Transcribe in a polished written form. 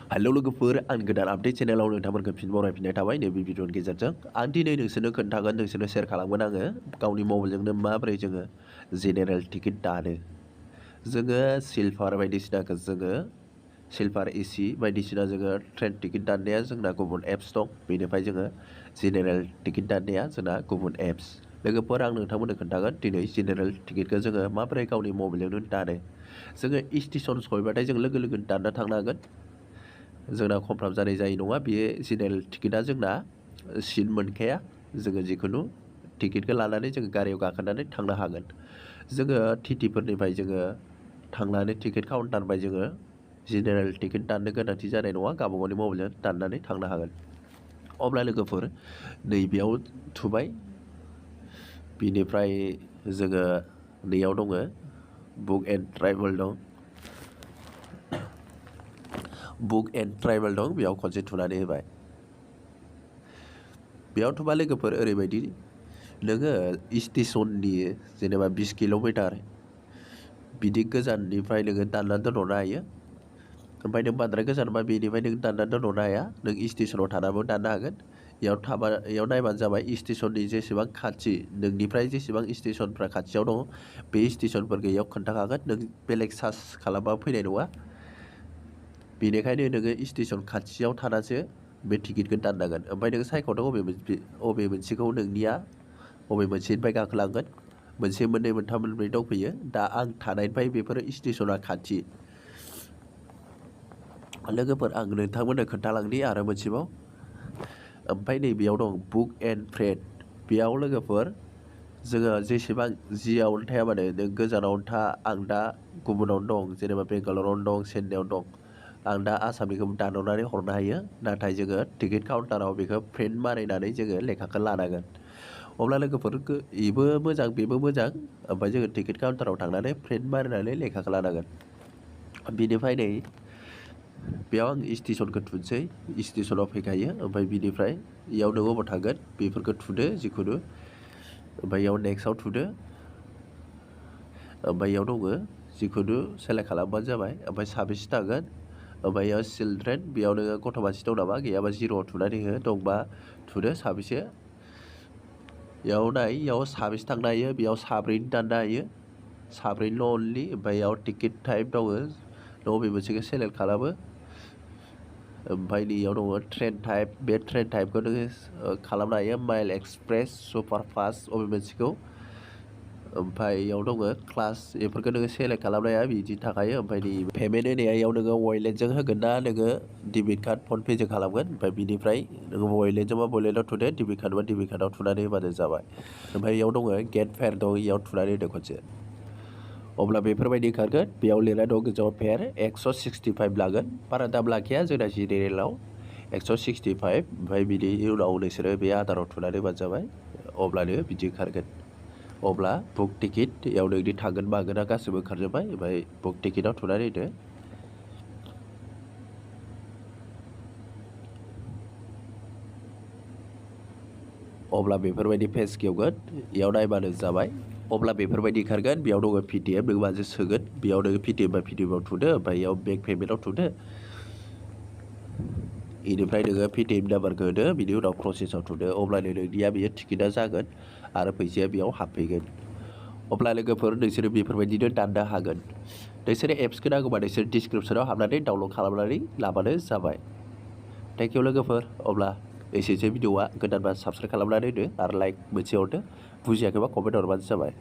hello लोगोफोर आं गोदान आपडेट चेनेलाव नोंथांमोनखौ फिन बरायफिननाय थाबाय नैबे भिडिअनि गेजेरजों आं दिनै नोंसोरनो खोन्थागोन नोंसोरनो शेयार खालामगोन आङो गावनि मबाइलजोंनो माबोरै जोङो जेनेरेल टिकेट दानो जोङो सिलभार बायदिसिनाखौ जोङो सिलभार एसि बायदिसिना जोङो ट्रेन टिकेट दाननाया जोंना गुबुन एप्स दं बेनिफ्राय जोङो जेनेरेल टिकेट दाननाया जोंना गुबुन एप्स लोगोफोर आं नोंथांमोननो खोन्थागोन दिनै जेनेरेल टिकेटखौ जोङो माबोरै गावनि मबाइलजोंनो दानो जोङो स्टेसन सहैबाथाय जों लोगो लोगो दानना थांनो हागोन जोंना कनफार्म जानाय जायो नङा बेयो जेनेरेल टिकेटआ जोंना सिट मोनखाया जोङो जिखुनु टिकेटखौ लानानै जोङो गारियाव गाखोनानै थांनो हागोन जोङो टिटिफोरनिफ्राय जोङो थांनानै टिकेट काउन्टारनिफ्राय जोङो जेनेरेल टिकेट दाननो गोनांथि जानाय नङा गावबा गावनि मबाइलजों दाननानै थांनो हागोन अब्ला लोगोफोर नैबेयाव थुबाय बिनिफ्राय जोङो नैयाव दङ बुक एन्ड ट्रेभेल दं बुक एन्ड ट्रेभेल दं बेयाव खनसे थुनानै होबाय बेयाव थुबा लोगोफोर ओरैबायदि नोङो स्टेसननि जेनेबा 20 किल'मिटार बिदि गोजाननिफ्राय नोङो दाननानै दोनहरनो हायो ओमफ्राय नों बांद्राय गोजानबा बेनिफ्राय नों दाननानै दोनहरनो हाया नों स्टेसनाव थानाबो दाननो हागोन बेयाव नायबानो जाबाय स्टेसननि जेसेबां खाथि नोंनिफ्राय जेसेबां स्टेसनफ्रा खाथियाव दङ बे स्टेसनफोरखौ इयाव खोन्थाखागोन नों बेलेग सार्च खालामबा फैनाय नङा बेनिखायनो नोङो स्टेसन खाथियाव थानासो बे टिकेटखौ दाननांगोन ओमफ्राय नोङो सायख'दों अबे मोनसेखौ नोंनिया अबे मोनसेनिफ्राय गाखोलांगोन मोनसे मोननै मोनथाम मोनब्रै दंफैयो दा आं थानायनिफ्राय बेफोर स्टेसना खाथि लोगोफोर आं नोंथांमोननो खोन्थालांनि आरो मोनसेबाव ओमफ्राय नैबेयाव दं बुक एन्ड फ्रेड बेयाव लोगोफोर जोङो जेसेबां जियावनो थाया मानो नों गोजानावनो था आं दा गुबुनावनो दं जेनेबा बेंगालरावनो दं चेन्नाइआवनो दं आं दा आसामनिखौ दानहरनानै हरनो हायो नाथाय जोङो टिकेट काउन्टाराव बेखौ प्रिन्ट मारिनानै जोङो लेखाखौ लानांगोन अब्ला लोगोफोर बेबो मोजां बेबो मोजां ओमफ्राय जोङो टिकेट काउन्टाराव थांनानै प्रिन्ट मारिनानै लेखाखौ लानांगोन बिनिफ्राय नै बेयाव आं स्टेसनखौ थुनोसै स्टेसनाव फैखायो ओमफ्राय बिनिफ्राय इयाव नों अबाव थागोन बेफोरखौ थुदो जिखुनु ओमफ्राय इयाव नेक्स्टआव थुदो ओमफ्राय इयाव दङ जिखुनु सेलेक्ट खालामबानो जाबाय ओमफ्राय साबेसे थागोन ओमफ्राय इयाव चिलड्रेन बेयाव नोङो गथ' मानसि दं नामा गैयाबा जिर'आव थुनानै हो दंबा थुदो साबेसे इयाव नाय इयाव साबेसे थांनो हायो बेयाव साब्रैनि दाननो हायो साब्रैनिल' अनलि ओमफ्राय इयाव टिकेट टाइप दङ नों बबे मोनसेखौ सेलेक्ट खालामो ओमफ्राय नैयाव दङ ट्रेन टाइप बे ट्रेन टाइपखौ नोङो खालामनो हायो माइल एक्सप्रेस सुपारफास्ट अबे मोनसेखौ ओमफ्राय इयाव दङ क्लास बेफोरखौ नोङो सेलेक्ट खालामनो हाया बिदि थाखायो ओमफ्राय नै पेमेन्ट होनाया इयाव नोङो वालेटजों होगोन ना नोङो डेबिट कार्ड फनपेजों खालामगोन ओमफ्राय बिनिफ्राय नोङो वालेटजोंबा वालेटआव थुदो डेबिट कार्डबा डेबिट कार्डआव थुनानै होबानो जाबाय ओमफ्राय इयाव दङ गेट फेयार दं इयाव थुनानै होदो खनसे अब्ला बेफोरबायदि ओंखारगोन बेयाव लिरनाय दं गोजौआव फेयार 165 लागोन बारा दाम लाखिया जोंना जेनेरेलाव 165 ओमफ्राय बिनि उनाव नोंसोरो बे आधाराव थुनानै होबानो जाबाय अब्लानो बिदि ओंखारगोन अब्ला बुक टिकेट इयाव नोंनि थांगोन मागोना गासैबो ओंखारजोब्बाय ओमफ्राय बुक टिकेटआव थुनानै होदो अब्ला बेफोरबायदि पेज खेवगोन इयाव नायबानो जाबाय अब्ला बेफोरबायदि ओंखारगोन बेयाव दङ PDF नों माजों सोगोन बेयाव नोङो PDF बा PDFआव थुदो ओमफ्राय इयाव बेंक पेमेन्टआव थुदो बेनिफ्राय नोङो PDF नाम्बारखौ होदो बिनि उनाव प्रसेसआव थुदो अब्लानो नोंनिया बेयो टिकेटआ जागोन आरो फैसाया बेयाव हाबफैगोन अब्ला लोगोफोर नोंसोरो बेफोरबायदिनो दाननो हागोन नोंसोरो एप्सखौ नांगौबा नोंसोर डिसक्रिपसनाव हाबनानै डाउनलड खालामनानै लाबानो जाबाय थेंक इउ लोगोफोर अब्ला एसेसो भिडिअआ गोदानबा साबस्क्राइब खालामनानै होदो आरो लाइक मोनसे हरदो बुजियाखैबा कमेन्ट हरबानो जाबाय